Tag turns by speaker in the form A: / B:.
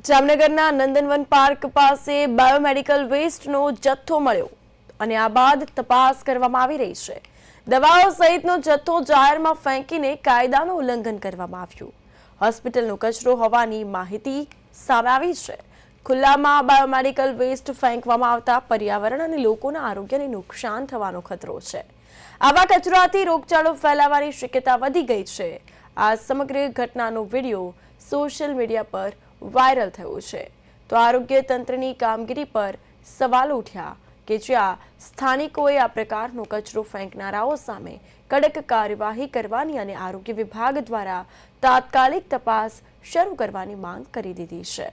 A: જામનગરના નંદનવન પાર્ક પાસે બાયોમેડિકલ વેસ્ટનો જથ્થો મળ્યો અને આ બાદ તપાસ કરવામાં આવી રહી છે। દવાઓ સહિતનો જથ્થો જાહેરમાં ફેંકીને કાયદાનું ઉલ્લંઘન કરવામાં આવ્યું। હોસ્પિટલનો કચરો હોવાની માહિતી સામે આવી છે। ખુલ્લામાં બાયોમેડિકલ વેસ્ટ ફેંકવામાં આવતા પર્યાવરણ અને લોકોના આરોગ્યને નુકસાન થવાનો ખતરો છે। આવા કચરાથી રોગચાળો ફેલાવાની શક્યતા વધી ગઈ છે। આ સમગ્ર ઘટનાનો વિડીયો સોશિયલ મીડિયા પર વાયરલ થયો છે તો આરોગ્ય તંત્રની કામગીરી પર સવાલ ઉઠ્યા કે જ્યાં સ્થાનિકોએ આ પ્રકારનો કચરો ફેંકનારાઓ સામે કડક કાર્યવાહી કરવાની અને આરોગ્ય વિભાગ દ્વારા તાત્કાલિક તપાસ શરૂ કરવાની માંગ કરી દીધી છે।